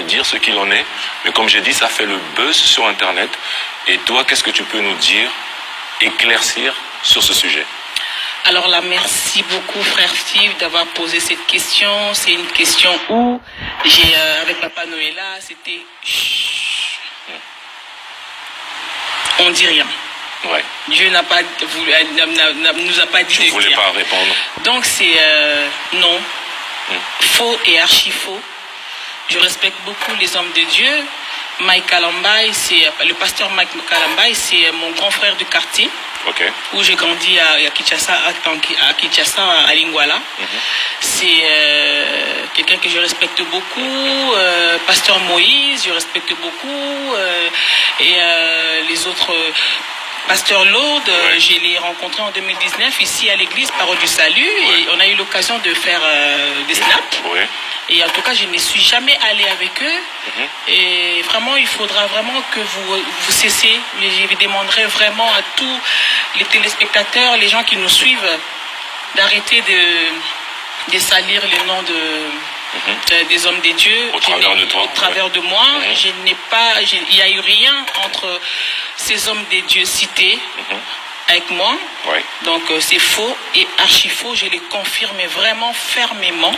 dire ce qu'il en est. Mais comme j'ai dit, ça fait le buzz sur Internet. Et toi, qu'est-ce que tu peux nous dire, éclaircir sur ce sujet? Alors là, merci beaucoup, frère Steve, d'avoir posé cette question. C'est une question où j'ai, avec Papa Noëlla, c'était... On dit rien. Ouais. Dieu n'a pas voulu, nous a pas dit de dire. Tu ne voulais pas répondre. Donc c'est non, faux et archi faux. Je respecte beaucoup les hommes de Dieu. Mike Kalambai, c'est le pasteur Mike Kalambai, c'est mon grand frère du quartier. Okay. Où j'ai grandi à Kinshasa, à Lingwala. C'est quelqu'un que je respecte beaucoup. Pasteur Moïse, je respecte beaucoup. Et les autres... Pasteur Lourdes, je l'ai rencontré en 2019 ici à l'église Parole du Salut et on a eu l'occasion de faire des snaps. Et en tout cas, je ne suis jamais allé avec eux. Et vraiment, il faudra vraiment que vous cessiez. Je demanderai vraiment à tous les téléspectateurs, les gens qui nous suivent, d'arrêter de salir les noms des hommes des dieux au travers de moi. Je n'ai pas, il n'y a eu rien entre ces hommes des dieux cités avec moi. Donc c'est faux et archi faux. Je les confirme vraiment fermement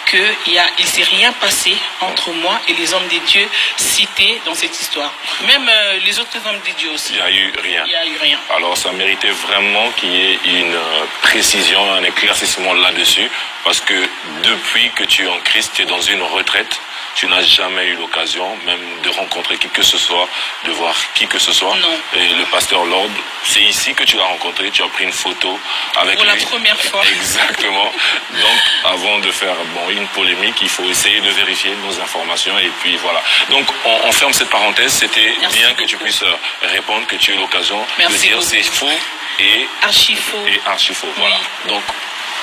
qu'il ne s'est rien passé entre moi et les hommes des dieux cités dans cette histoire. Même les autres hommes des dieux aussi. Il n'y a eu rien. Il n'y a eu rien. Alors ça méritait vraiment qu'il y ait une précision, un éclaircissement là-dessus. Parce que depuis que tu es en Christ, tu es dans une retraite. Tu n'as jamais eu l'occasion même de rencontrer qui que ce soit, de voir qui que ce soit. Non. Et le pasteur Lord, c'est ici que tu l'as rencontré, tu as pris une photo avec pour lui. La première fois. Exactement. Donc, avant de faire une polémique, il faut essayer de vérifier nos informations et puis voilà. Donc, on ferme cette parenthèse. C'était bien que tu puisses répondre, que tu aies l'occasion de dire c'est faux et archi faux. Et archi faux. Voilà. Donc,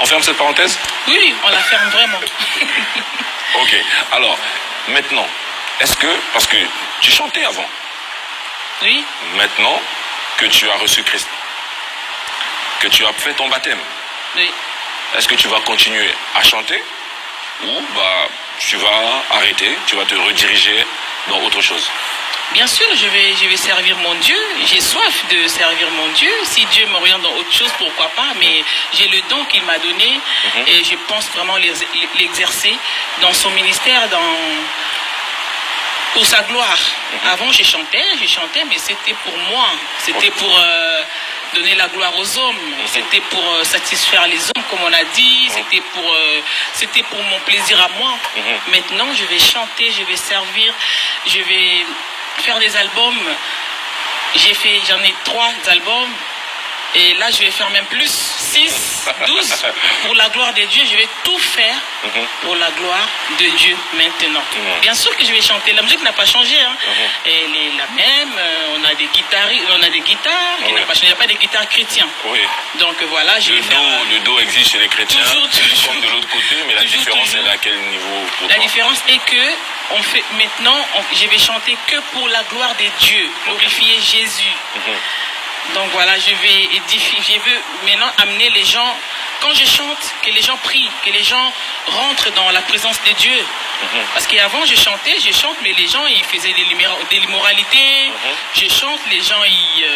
on ferme cette parenthèse? Oui, on la ferme vraiment. Ok. Alors, maintenant, est-ce que, parce que tu chantais avant. Oui. Maintenant que tu as reçu Christ, que tu as fait ton baptême. Oui. Est-ce que tu vas continuer à chanter ou tu vas arrêter, tu vas te rediriger dans autre chose? Bien sûr, je vais servir mon Dieu. J'ai soif de servir mon Dieu. Si Dieu m'oriente dans autre chose, pourquoi pas. Mais j'ai le don qu'il m'a donné et je pense vraiment l'exercer dans son ministère, pour sa gloire. Avant, je chantais, mais c'était pour moi. C'était pour donner la gloire aux hommes. C'était pour satisfaire les hommes, comme on a dit. C'était pour mon plaisir à moi. Maintenant, je vais chanter, je vais servir, je vais faire des albums. J'en ai 3 albums. Et là, je vais faire même plus, 6, 12. Pour la gloire de Dieu, je vais tout faire pour la gloire de Dieu maintenant. Bien sûr que je vais chanter. La musique n'a pas changé. Elle est la même. On a des guitares qui n'ont pas changé. Il n'y a pas de guitares chrétiens. Donc voilà, je vais faire... Le do existe chez les chrétiens. Toujours. Comme de l'autre côté, mais la différence est à quel niveau pour La toi? différence est que je vais chanter que pour la gloire de Dieu, glorifier Jésus. Donc voilà, je vais édifier, je veux maintenant amener les gens, quand je chante, que les gens prient, que les gens rentrent dans la présence de Dieu. Parce qu'avant je chante, mais les gens ils faisaient de l'immoralité. Je chante, les gens ils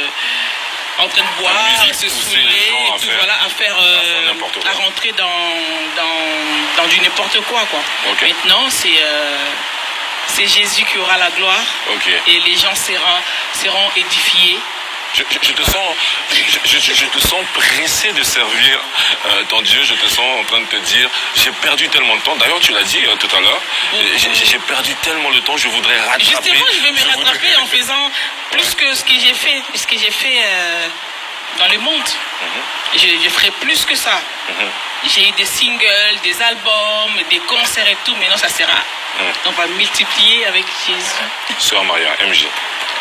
en train de boire, se saouler, à rentrer dans du n'importe quoi. Maintenant c'est Jésus qui aura la gloire et les gens seront édifiés. Je te sens pressé de servir ton Dieu. Je te sens en train de te dire, j'ai perdu tellement de temps. D'ailleurs, tu l'as dit tout à l'heure. J'ai perdu tellement de temps. Je voudrais rattraper. Justement, je vais me rattraper en faisant plus que ce que j'ai fait dans le monde. Je ferai plus que ça. J'ai eu des singles, des albums, des concerts et tout. Maintenant, ça sera. On va multiplier avec Jésus. Sœur Maria, MG.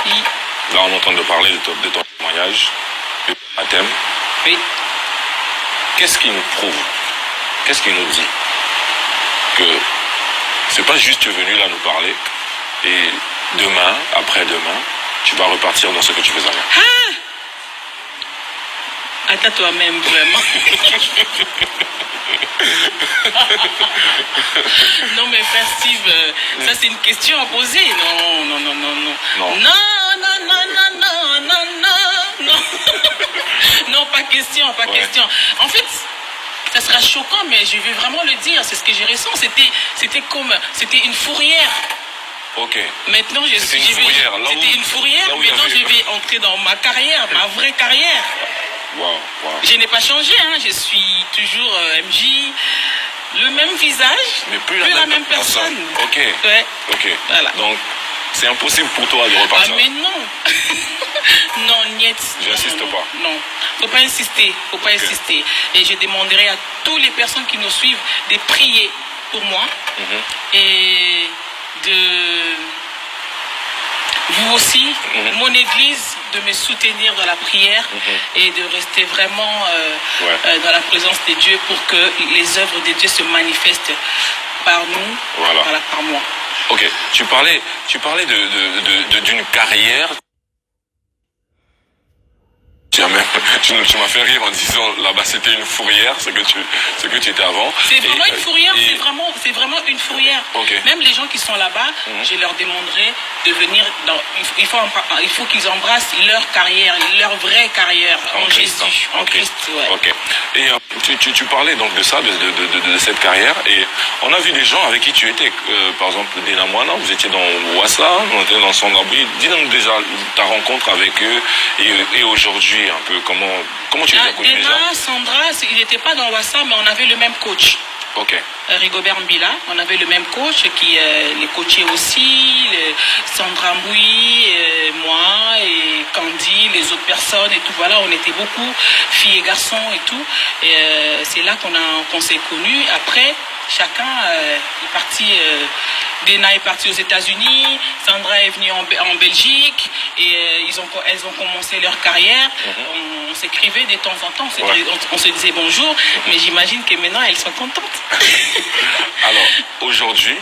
Oui. Là, on est en train de parler de ton témoignage, de ton baptême. Oui. Qu'est-ce qui nous prouve, qu'est-ce qui nous dit que c'est pas juste tu es venu là nous parler et demain, après-demain, tu vas repartir dans ce que tu faisais avant? Attends toi-même, vraiment. Non, mais frère Steve, ça c'est une question à poser. Non, non, non, non, non. Non. Non, non, non, non, non, non, non, non. Non, pas question, pas question. En fait, ça sera choquant, mais je vais vraiment le dire. C'est ce que j'ai ressenti. C'était une fourrière. Ok. Maintenant, C'était une fourrière. Maintenant, je vais entrer dans ma carrière, ma vraie carrière. Wow, wow. Je n'ai pas changé, hein. Je suis toujours MJ, le même visage, mais plus la même personne. Ok. Ouais. Ok. Voilà. Donc, c'est impossible pour toi de repartir. Ah, mais non. Non, niet. J'insiste pas. Non. Faut pas insister. Faut pas insister. Et je demanderai à toutes les personnes qui nous suivent de prier pour moi et de vous aussi, mon église, de me soutenir dans la prière et de rester vraiment dans la présence de Dieu pour que les œuvres de Dieu se manifestent par nous, voilà. Par moi. Ok, tu parlais d'une carrière. Tu m'as fait rire en disant là-bas c'était une fourrière, ce que tu étais avant. C'est vraiment une fourrière, c'est vraiment une fourrière. Okay. Même les gens qui sont là-bas, je leur demanderai de venir il faut qu'ils embrassent leur carrière, leur vraie carrière en Jésus, en Christ. Ouais. Ok. Et tu parlais donc de ça, de cette carrière, et on a vu des gens avec qui tu étais, par exemple Dena Moana, vous étiez dans Wassa, on était dans son abri. Dis-nous déjà ta rencontre avec eux et aujourd'hui un peu comment tu les as connus déjà? Sandra, il n'était pas dans Wassa, mais on avait le même coach. Ok. Rigobert Mbila, on avait le même coach qui les coachait aussi, Sandra Mboui, moi et Candy, les autres personnes et tout. Voilà, on était beaucoup, filles et garçons et tout. Et c'est là qu'on s'est connus. Après, chacun est parti. Dena est partie aux États-Unis, Sandra est venue en Belgique et elles ont commencé leur carrière. On s'écrivait de temps en temps, on se disait bonjour, mais j'imagine que maintenant elles sont contentes. Alors, aujourd'hui,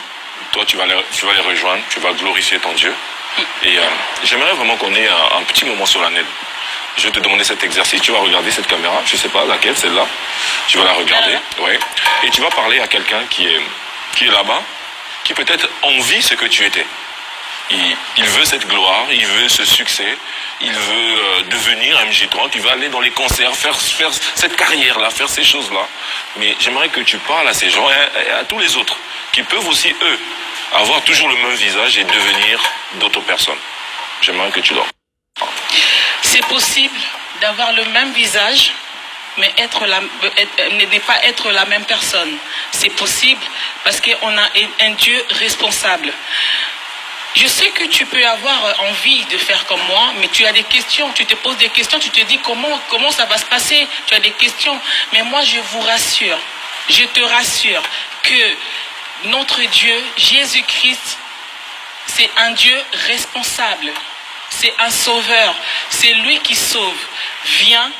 toi tu vas les rejoindre, tu vas glorifier ton Dieu. Et j'aimerais vraiment qu'on ait un petit moment solennel. Je vais te demander cet exercice, tu vas regarder cette caméra, je ne sais pas laquelle, celle-là. Tu vas la regarder, ouais. Et tu vas parler à quelqu'un qui est là-bas, qui peut-être envie ce que tu étais. Il veut cette gloire, il veut ce succès, il veut devenir MJ30, il veut aller dans les concerts, faire cette carrière-là, faire ces choses-là. Mais j'aimerais que tu parles à ces gens et à tous les autres qui peuvent aussi, eux, avoir toujours le même visage et devenir d'autres personnes. J'aimerais que tu leur parles. C'est possible d'avoir le même visage, mais ne pas être la même personne. C'est possible parce qu'on a un Dieu responsable. Je sais que tu peux avoir envie de faire comme moi, mais tu as des questions, tu te poses des questions, tu te dis comment ça va se passer, tu as des questions. Mais moi, je vous rassure, je te rassure que notre Dieu, Jésus-Christ, c'est un Dieu responsable, c'est un sauveur, c'est lui qui sauve. Viens.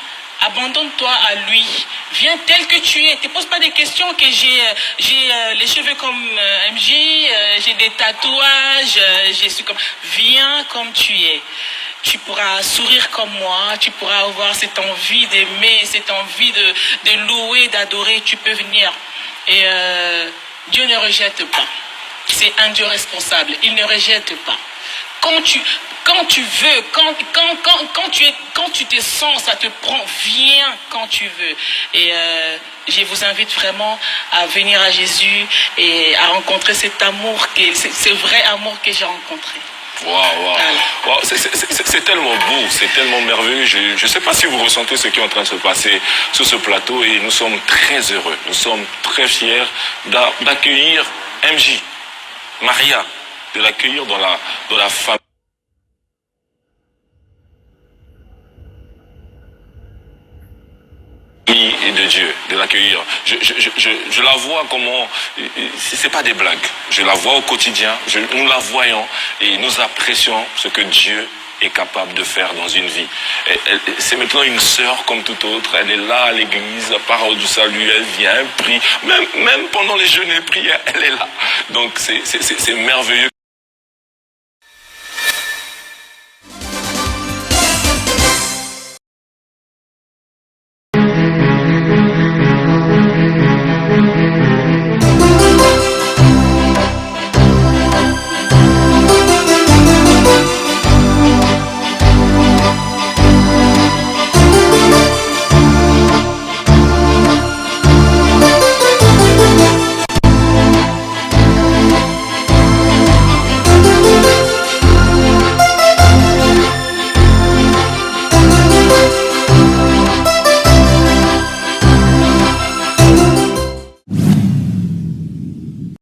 Abandonne-toi à lui. Viens tel que tu es. Ne te pose pas des questions que j'ai les cheveux comme MJ, j'ai des tatouages, Viens comme tu es. Tu pourras sourire comme moi, tu pourras avoir cette envie d'aimer, cette envie de louer, d'adorer. Tu peux venir. Et Dieu ne rejette pas. C'est un Dieu responsable. Il ne rejette pas. Quand tu veux, quand tu te sens, ça te prend, viens quand tu veux. Et je vous invite vraiment à venir à Jésus et à rencontrer cet amour, ce vrai amour que j'ai rencontré. Wow. C'est tellement beau, c'est tellement merveilleux. Je ne sais pas si vous ressentez ce qui est en train de se passer sur ce plateau et nous sommes très heureux, nous sommes très fiers d'accueillir MJ, Maria, de l'accueillir dans la famille de Dieu, de l'accueillir. Je la vois comment, c'est pas des blagues, je la vois au quotidien, nous la voyons et nous apprécions ce que Dieu est capable de faire dans une vie. C'est maintenant une sœur comme toute autre, elle est là à l'église, la parole du salut, elle vient, elle prie, même pendant les jeûnes et prières, elle est là. Donc c'est merveilleux.